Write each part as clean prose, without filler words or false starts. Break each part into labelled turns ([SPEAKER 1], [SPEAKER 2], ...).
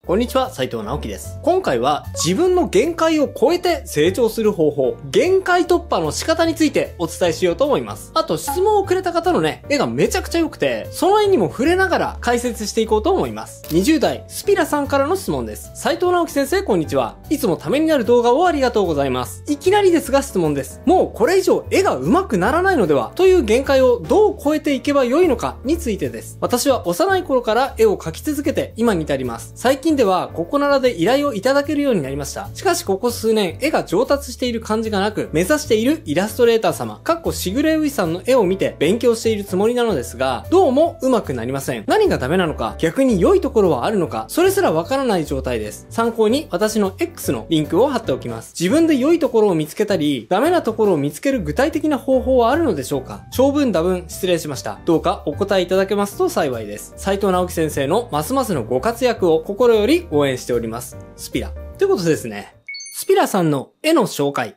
[SPEAKER 1] こんにちは、斉藤直樹です。今回は自分の限界を超えて成長する方法、限界突破の仕方についてお伝えしようと思います。あと質問をくれた方のね、絵がめちゃくちゃ良くて、その絵にも触れながら解説していこうと思います。20代、スピラさんからの質問です。斉藤直樹先生、こんにちは。いつもためになる動画をありがとうございます。いきなりですが質問です。もうこれ以上絵が上手くならないのではという限界をどう超えていけばよいのかについてです。私は幼い頃から絵を描き続けて今に至ります。最近ではここならで依頼をいただけるようになりました。しかしここ数年絵が上達している感じがなく、目指しているイラストレーター様、しぐれういさんの絵を見て勉強しているつもりなのですが、どうも上手くなりません。何がダメなのか、逆に良いところはあるのか、それすらわからない状態です。参考に私の X のリンクを貼っておきます。自分で良いところを見つけたり、ダメなところを見つける具体的な方法はあるのでしょうか？長文多文失礼しました。どうかお答えいただけますと幸いです。斉藤直樹先生のますますのご活躍を心より応援しております。スピラ。ということでですね、スピラさんの絵の紹介。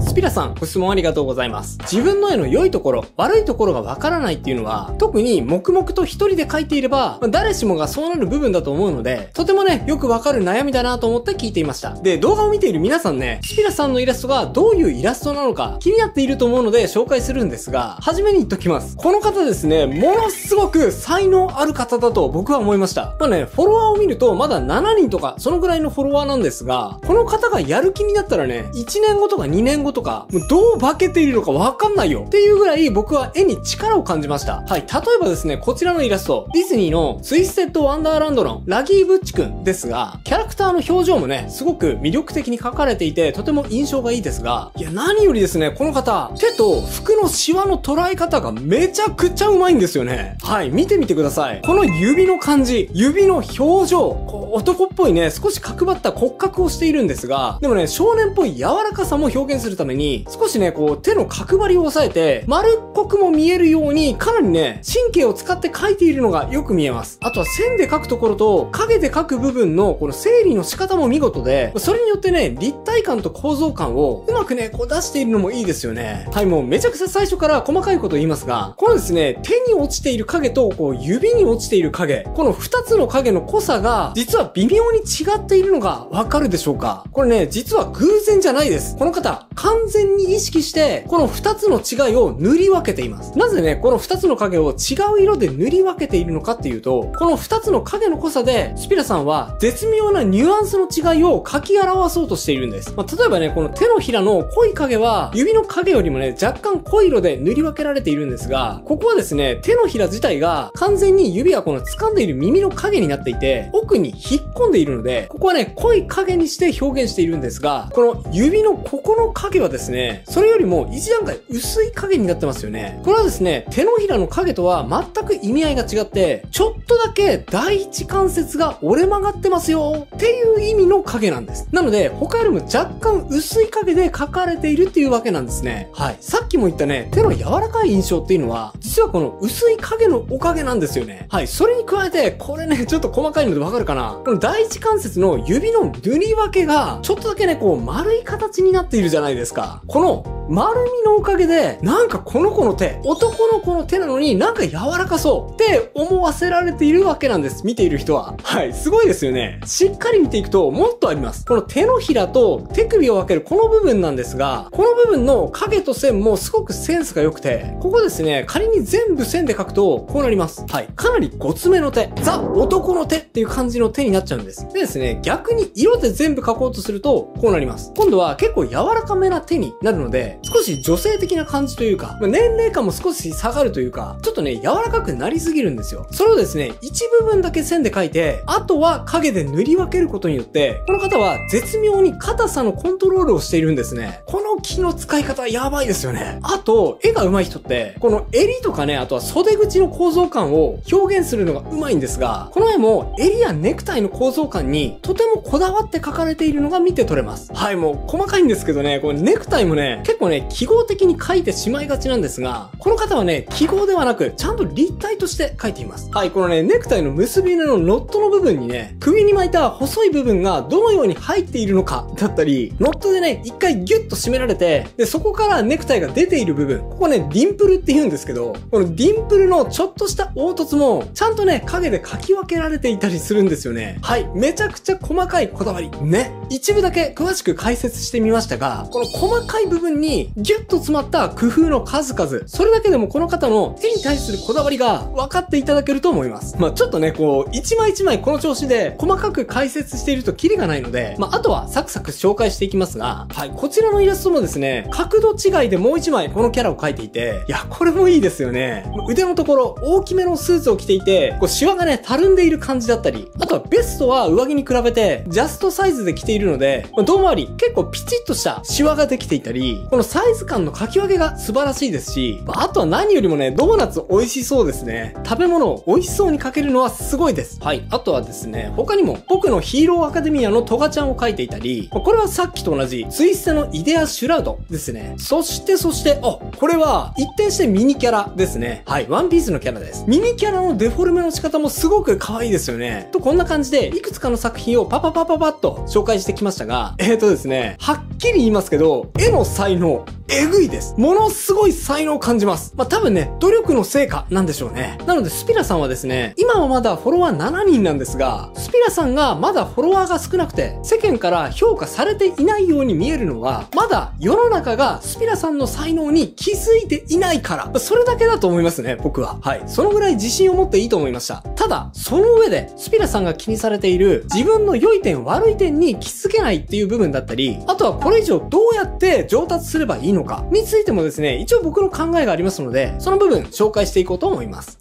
[SPEAKER 1] スピラさん、ご質問ありがとうございます。自分の絵の良いところ、悪いところがわからないっていうのは、特に黙々と一人で描いていれば、誰しもがそうなる部分だと思うので、とてもね、よくわかる悩みだなと思って聞いていました。で、動画を見ている皆さんね、スピラさんのイラストがどういうイラストなのか気になっていると思うので紹介するんですが、初めに言っときます。この方ですね、ものすごく才能ある方だと僕は思いました。フォロワーを見るとまだ7人とか、そのぐらいのフォロワーなんですが、この方がやる気になったらね、1年後とか2年後とか、もうどう化けているのかわかんないよっていうぐらい僕は絵に力を感じました。はい、例えばですね、こちらのイラスト、ディズニーのツイステッドワンダーランドのラギーブッチくんですが、キャラクターの表情もね、すごく魅力的に描かれていて、とても印象がいいですが、いや、何よりですね、この方、手と服のシワの捉え方がめちゃくちゃうまいんですよね。はい、見てみてください。この指の感じ、指の表情、男っぽいね、少し角張った骨格をしているんですが、でもね、少年っぽい柔らかさも表現するために、少しね、手の角張りを押さえて、丸っこくも見えるように、かなりね、神経を使って描いているのがよく見えます。あとは線で描くところと、影で描く部分の、この整理の仕方も見事で、それによってね、立体感と構造感を、うまくね、出しているのもいいですよね。はい、もうめちゃくちゃ最初から細かいこと言いますが、このですね、手に落ちている影と、指に落ちている影、この2つの影の濃さが、実は微妙に違っているのがわかるでしょうか？これね、実は偶然じゃないです。この方、完全に意識して、この2つの違いを塗り分けています。なぜね、この2つの影を違う色で塗り分けているのかっていうと、この2つの影の濃さで、スピラさんは絶妙なニュアンスの違いを描き表そうとしているんです。例えばね、この手のひらの濃い影は、指の影よりもね、若干濃い色で塗り分けられているんですが、ここはですね、手のひら自体が完全に指はこの掴んでいる耳の影になっていて、奥に引っ込んでいるので、ここはね、濃い影にして表現しているんですが、この指のここの影はですね、それよりも一段階薄い影になってますよね。これはですね、手のひらの影とは全く意味合いが違って、ちょっとだけ第一関節が折れ曲がってますよっていう意味の影なんです。なので、他よりも若干薄い影で描かれているっていうわけなんですね。はい。さっきも言ったね、手の柔らかい印象っていうのは、実はこの薄い影のおかげなんですよね。はい。それに加えて、これね、ちょっと細かいのでわかるかな？この第一関節の指の塗り分けが、ちょっとだけね、丸い形になっているじゃないですか。この丸みのおかげで、なんかこの子の手、男の子の手なのになんか柔らかそうって思わせられているわけなんです。見ている人は。はい、すごいですよね。しっかり見ていくともっとあります。この手のひらと手首を分けるこの部分なんですが、この部分の影と線もすごくセンスが良くて、ここですね、仮に全部線で描くとこうなります。はい、かなりごつめの手、ザ男の手っていう感じの手になっちゃうんです。でですね、逆に色で全部描こうとするとこうなります。今度は結構柔らかめな手になるので、少し女性的な感じというか、年齢感も少し下がるというか、ちょっとね、柔らかくなりすぎるんですよ。それをですね、一部分だけ線で描いて、あとは影で塗り分けることによって、この方は絶妙に硬さのコントロールをしているんですね。この気の使い方やばいですよね。あと、絵が上手い人って、この襟とかね、あとは袖口の構造感を表現するのが上手いんですが、この絵も襟やネクタイの構造感にとてもこだわって描かれているのが見て取れます。はい、もう細かいんですけどね、このネクタイもね、結構構ね、記号的に描いてしまいがちなんですが、この方はね、記号ではなく、ちゃんと立体として描いています。はい、このね、ネクタイの結び目のノットの部分にね、首に巻いた細い部分がどのように入っているのか、だったり、ノットでね、一回ギュッと締められて、で、そこからネクタイが出ている部分、ここね、ディンプルって言うんですけど、このディンプルのちょっとした凹凸も、ちゃんとね、影で描き分けられていたりするんですよね。はい、めちゃくちゃ細かいこだわり。ね。一部だけ詳しく解説してみましたが、この細かい部分にギュッと詰まった工夫の数々、それだけでもこの方の絵に対するこだわりが分かっていただけると思います。まあちょっとね、こう、一枚一枚この調子で細かく解説しているとキリがないので、まああとはサクサク紹介していきますが、はい、こちらのイラストもですね、角度違いでもう一枚このキャラを描いていて、いや、これもいいですよね。腕のところ、大きめのスーツを着ていて、こう、シワがね、たるんでいる感じだったり、あとはベストは上着に比べて、ジャストサイズで着ているので、胴回り、結構ピチッとしたシワができていたり、このサイズ感の描き分けが素晴らしいですし、あとは何よりもね、ドーナツ美味しそうですね。食べ物を美味しそうに描けるのはすごいです。はい。あとはですね、他にも、僕のヒーローアカデミアのトガちゃんを描いていたり、これはさっきと同じ、ツイステのイデア・シュラウドですね。そして、これは、一転してミニキャラですね。はい。ワンピースのキャラです。ミニキャラのデフォルメの仕方もすごく可愛いですよね。と、こんな感じで、いくつかの作品をパパッと紹介してきましたが、ですね、はっきり言いますけど、絵の才能、えぐいです。ものすごい才能を感じます。まあ、多分ね、努力の成果なんでしょうね。なので、スピラさんはですね、今はまだフォロワー7人なんですが、スピラさんがまだフォロワーが少なくて、世間から評価されていないように見えるのは、まだ世の中がスピラさんの才能に気づいていないから、それだけだと思いますね、僕は。はい。そのぐらい自信を持っていいと思いました。ただ、その上で、スピラさんが気にされている、自分の良い点、悪い点に気づけないっていう部分だったり、あとはこれ以上どうやって上達すればいいのかについてもですね、一応僕の考えがありますので、その部分紹介していこうと思います。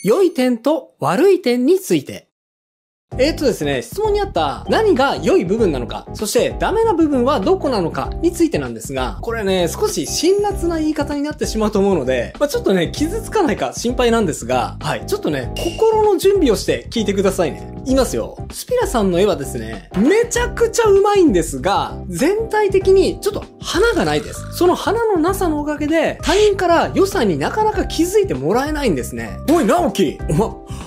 [SPEAKER 1] 良い点と悪い点について。ですね、質問にあった何が良い部分なのか、そしてダメな部分はどこなのかについてなんですが、これね、少し辛辣な言い方になってしまうと思うので、ちょっとね、傷つかないか心配なんですが、はい、ちょっとね、心の準備をして聞いてくださいね。言いますよ。スピラさんの絵はですね、めちゃくちゃうまいんですが、全体的にちょっと花がないです。その花のなさのおかげで、他人から良さになかなか気づいてもらえないんですね。おい、直樹、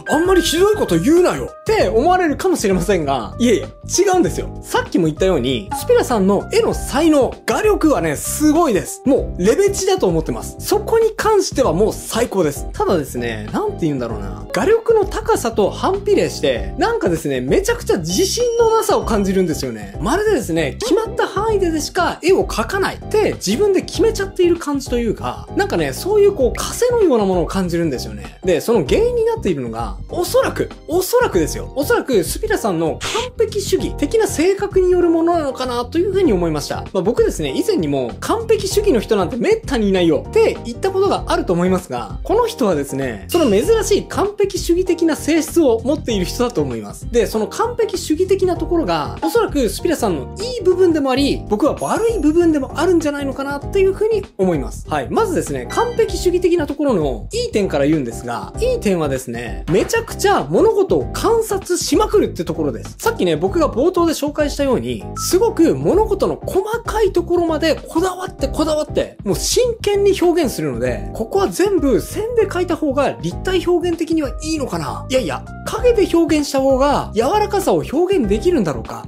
[SPEAKER 1] あんまりひどいこと言うなよって思われるかもしれませんが、いえいえ、違うんですよ。さっきも言ったように、スピラさんの絵の才能、画力はね、すごいです。もう、レベチだと思ってます。そこに関してはもう最高です。ただですね、なんて言うんだろうな。画力の高さと反比例して、なんかですね、めちゃくちゃ自信のなさを感じるんですよね。まるでですね、決まった範囲でしか絵を描かないって自分で決めちゃっている感じというか、なんかね、そういうこう、枷のようなものを感じるんですよね。で、その原因になっているのが、おそらくですよ。おそらくスピラさんの完璧主義的な性格によるものなのかなというふうに思いました。僕ですね、以前にも完璧主義の人なんてめったにいないよって言ったことがあると思いますが、この人はですね、その珍しい完璧主義的な性質を持っている人だと思います。で、その完璧主義的なところが、おそらくスピラさんのいい部分でもあり、僕は悪い部分でもあるんじゃないのかなっていうふうに思います。はい。まずですね、完璧主義的なところのいい点から言うんですが、いい点はですね、めちゃくちゃ物事を観察しまくるってところです。さっきね、僕が冒頭で紹介したように、すごく物事の細かいところまでこだわって、もう真剣に表現するので、ここは全部線で描いた方が立体表現的にはいいのかな？いやいや、影で表現した方が柔らかさを表現できるんだろうか？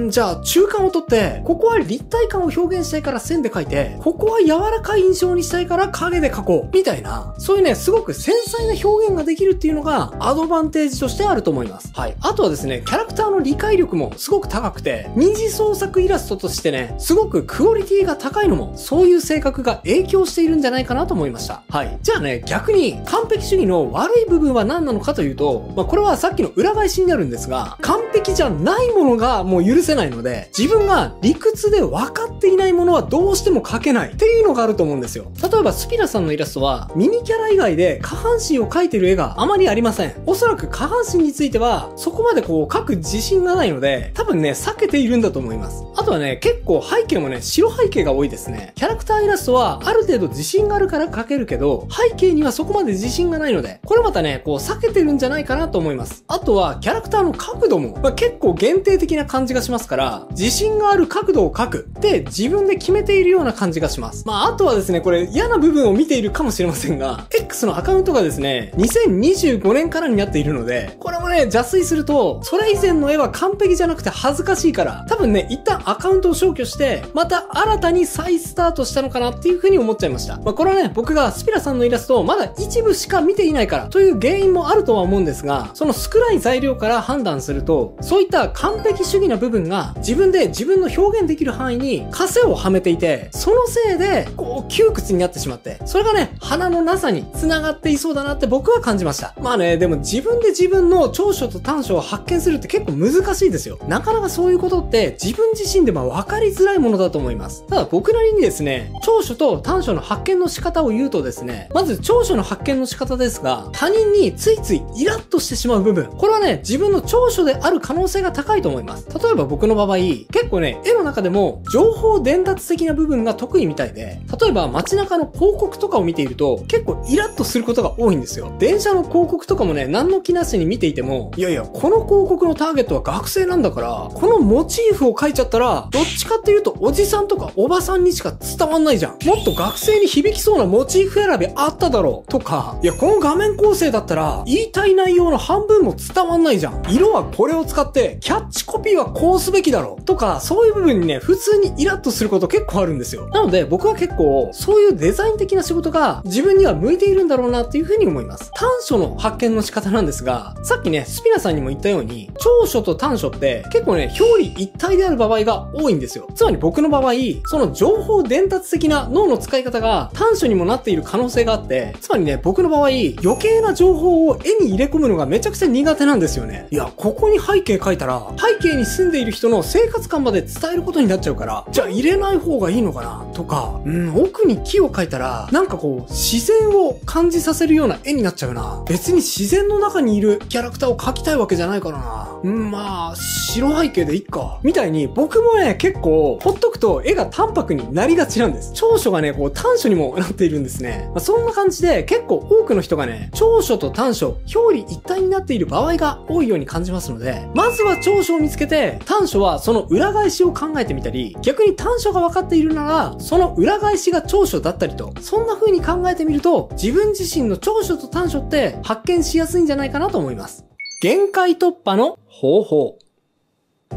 [SPEAKER 1] じゃあ中間を取って、ここは立体感を表現したいから線で描いて、ここは柔らかい印象にしたいから影で描こう。みたいな、そういうね、すごく繊細な表現ができるっていうのがアドバンテージとしてあると思います。はい。あとはですね、キャラクターの理解力もすごく高くて、二次創作イラストとしてね、すごくクオリティが高いのも、そういう性格が影響しているんじゃないかなと思いました。はい。じゃあね、逆に完璧主義の悪い部分は何なのかというと、これはさっきの裏返しになるんですが、完璧じゃないものがもう許せないので、自分が理屈で分かっていないものはどうしても描けないっていうのがあると思うんですよ。例えばスピラさんのイラストは、ミニキャラ以外で下半身を描いてる絵があまりありません。おそらく下半身については、そこまで描く自信がないので、多分ね、避けているんだと思います。あとはね、結構背景もね、白背景が多いですね。キャラクターイラストは、ある程度自信があるから描けるけど、背景にはそこまで自信がないので、これまたね、避けてるんじゃないかなと思います。あとは、キャラクターの角度も、結構限定的な感じがしますから、自信がある角度を描くって自分で決めているような感じがします。あとはですね、これ嫌な部分を見ているかもしれませんが、X のアカウントがですね、2025年からになっているので、これもね、邪推すると、それ以前の絵は完璧じゃなくて恥ずかしいから、多分ね、一旦アカウントを消去して、また新たに再スタートしたのかなっていう風に思っちゃいました。これはね、僕がスピラさんのイラストをまだ一部しか見ていないからという原因もあるとは思うんですが、その少ない材料から判断すると、そういった完璧主義な部分が自分で自分の表現できる範囲に枷をはめていて、そのせいで、窮屈になってしまって、それがね、花のなさに繋がっていそうだなって僕は感じました。でも自分で自分の長所と短所を発見するって結構難しいですよ。なかなかそういうことって自分自身でも分かりづらいものだと思います。ただ僕なりにですね、長所と短所の発見の仕方を言うとですね、まず長所の発見の仕方ですが、他人についついイラッとしてしまう部分。これはね、自分の長所である可能性が高いと思います。例えば僕の場合、結構ね、絵の中でも情報伝達的な部分が得意みたいで、例えば街中の広告とかを見ていると結構イラッとすることが多いんですよ。電車の広告とかもね、何の気なしに見ていても、いやいや、この広告のターゲットは学生なんだから、このモチーフを描いちゃったら、どっちかっていうとおじさんとかおばさんにしか伝わんないじゃん。もっと学生に響きそうなモチーフ選びあっただろう。とか、いや、この画面構成だったら、言いたい内容の半分も伝わんないじゃん。色はこれを使って、キャッチコピーはこうすべきだろう。とか、そういう部分にね、普通にイラッとすること結構あるんですよ。なので、僕は結構、そういうデザイン的な仕事が自分には向いているんだろうなっていうふうに思います。短所の発見の仕方なんですが、さっきね、スピナさんにも言ったように、長所と短所って結構ね、表裏一体である場合が多いんですよ。つまり僕の場合、その情報伝達的な脳の使い方が短所にもなっている可能性があって、つまりね、僕の場合、余計な情報を絵に入れ込むのがめちゃくちゃ苦手なんですよね。いや、ここに背景描いたら、背景に住んでいる人の生活感まで伝えることになっちゃうから、じゃあ入れない方がいいのかなとか、奥に木を描いたら、なんか自然を感じさせるような絵になっちゃうな。別に自然の中にいるキャラクターを描きたいわけじゃないからな。白背景でいっか。みたいに、僕もね、結構、ほっとくと絵が淡白になりがちなんです。長所がね、短所にもなっているんですね。そんな感じで、結構多くの人がね、長所と短所、表裏一体になっている場合が多いように感じますので、まずは長所を見つけて、短所はその裏返しを考えてみたり、逆に短所が分かっているなら、その裏返しが長所だったりと、そんな風に考えてみると、自分自身の長所と短所って発見しやすいんじゃないかなと思います。限界突破の方法。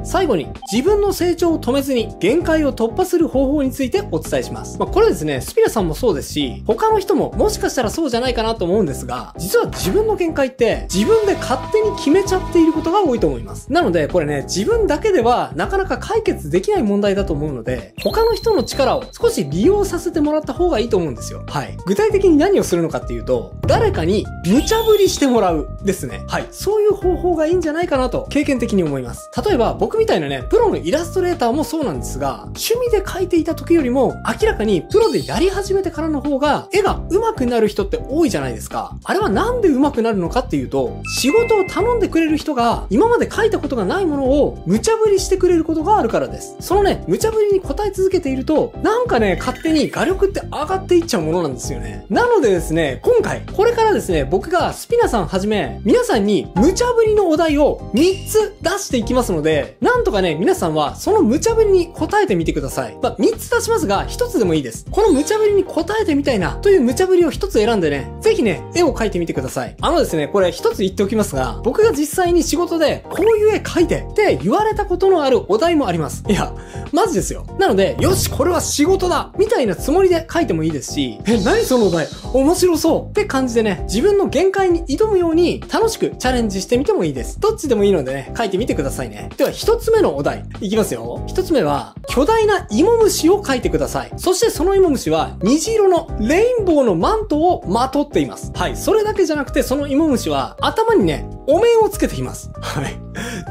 [SPEAKER 1] 最後に、自分の成長を止めずに限界を突破する方法についてお伝えします。これですね、スピラさんもそうですし、他の人ももしかしたらそうじゃないかなと思うんですが、実は自分の限界って自分で勝手に決めちゃっていることが多いと思います。なので、これね、自分だけではなかなか解決できない問題だと思うので、他の人の力を少し利用させてもらった方がいいと思うんですよ。はい。具体的に何をするのかっていうと、誰かに無茶ぶりしてもらうですね。はい。そういう方法がいいんじゃないかなと、経験的に思います。例えば、僕みたいなね、プロのイラストレーターもそうなんですが、趣味で描いていた時よりも明らかにプロでやり始めてからの方が絵が上手くなる人って多いじゃないですか。あれはなんで上手くなるのかっていうと、仕事を頼んでくれる人が今まで描いたことがないものを無茶ぶりしてくれることがあるからです。そのね、無茶ぶりに応え続けていると、なんかね、勝手に画力って上がっていっちゃうものなんですよね。なのでですね、今回、これからですね、僕がスピナさんはじめ、皆さんに無茶ぶりのお題を3つ出していきますので、なんとかね、皆さんはその無茶ぶりに答えてみてください。3つ出しますが、1つでもいいです。この無茶ぶりに答えてみたいなという無茶ぶりを1つ選んでね、ぜひね、絵を描いてみてください。ですね、これ1つ言っておきますが、僕が実際に仕事でこういう絵描いてって言われたことのあるお題もあります。いや、マジですよ。なので、よし、これは仕事だみたいなつもりで描いてもいいですし、何そのお題面白そうって感じでね、自分の限界に挑むように楽しくチャレンジしてみてもいいです。どっちでもいいのでね、描いてみてくださいね。では1つ目のお題いきますよ。1つ目は巨大な芋虫を描いてください。そしてその芋虫は虹色のレインボーのマントをまとっています。はい、それだけじゃなくてその芋虫は頭にね、お面をつけてきます。はい。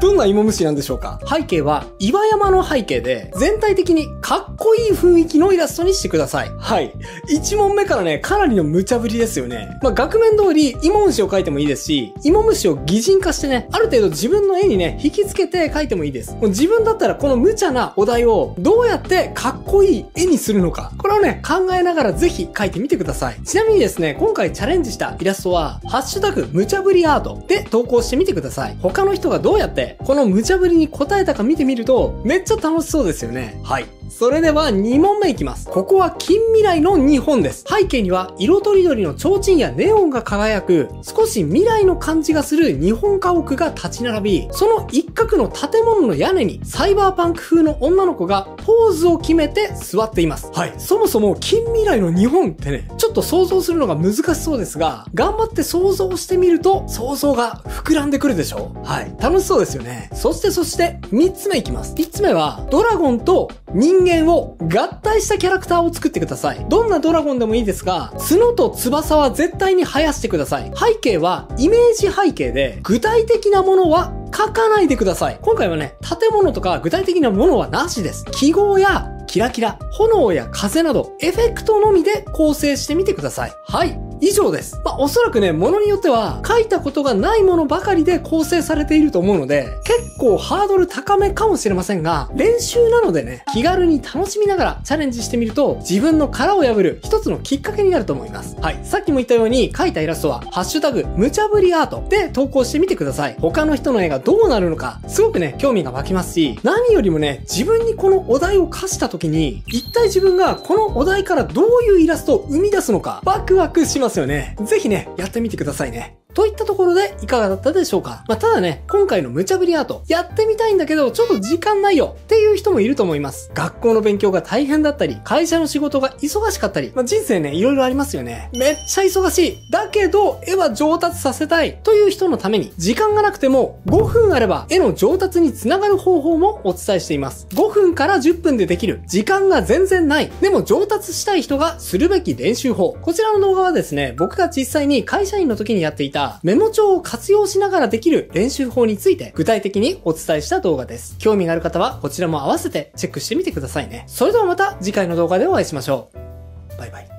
[SPEAKER 1] どんな芋虫なんでしょうか？背景は岩山の背景で、全体的にかっこいい雰囲気のイラストにしてください。はい。1問目からね、かなりの無茶ぶりですよね。額面通り芋虫を描いてもいいですし、芋虫を擬人化してね、ある程度自分の絵にね、引き付けて描いてもいいです。もう自分だったらこの無茶なお題をどうやってかっこいい絵にするのか、これをね、考えながらぜひ描いてみてください。ちなみにですね、今回チャレンジしたイラストは、ハッシュタグ無茶ぶりアートで投稿してみてください。他の人がどうやってこの無茶ぶりに答えたか見てみると、めっちゃ楽しそうですよね。はい。それでは2問目いきます。ここは近未来の日本です。背景には色とりどりの提灯やネオンが輝く、少し未来の感じがする日本家屋が立ち並び、その一角の建物の屋根にサイバーパンク風の女の子がポーズを決めて座っています。はい。そもそも近未来の日本ってね、ちょっと想像するのが難しそうですが、頑張って想像してみると想像が膨らんでくるでしょ？はい。楽しそうですよね。そして3つ目いきます。3つ目はドラゴンと人間を合体したキャラクターを作ってください。どんなドラゴンでもいいですが、角と翼は絶対に生やしてください。背景はイメージ背景で、具体的なものは書かないでください。今回はね、建物とか具体的なものはなしです。記号やキラキラ、炎や風など、エフェクトのみで構成してみてください。はい。以上です。おそらくね、ものによっては、書いたことがないものばかりで構成されていると思うので、結構ハードル高めかもしれませんが、練習なのでね、気軽に楽しみながらチャレンジしてみると、自分の殻を破る一つのきっかけになると思います。はい。さっきも言ったように、書いたイラストは、ハッシュタグ、無茶ぶりアートで投稿してみてください。他の人の絵がどうなるのか、すごくね、興味が湧きますし、何よりもね、自分にこのお題を課した時に、一体自分がこのお題からどういうイラストを生み出すのか、ワクワクしますよね。ぜひね、やってみてくださいね。といったところでいかがだったでしょうか？ただね、今回の無茶ぶりアート、やってみたいんだけど、ちょっと時間ないよっていう人もいると思います。学校の勉強が大変だったり、会社の仕事が忙しかったり、人生ね、いろいろありますよね。めっちゃ忙しい。だけど、絵は上達させたいという人のために、時間がなくても5分あれば、絵の上達につながる方法もお伝えしています。5分から10分でできる。時間が全然ない。でも上達したい人がするべき練習法。こちらの動画はですね、僕が実際に会社員の時にやっていたメモ帳を活用しながらできる練習法について具体的にお伝えした動画です。興味がある方はこちらも合わせてチェックしてみてくださいね。それではまた次回の動画でお会いしましょう。バイバイ。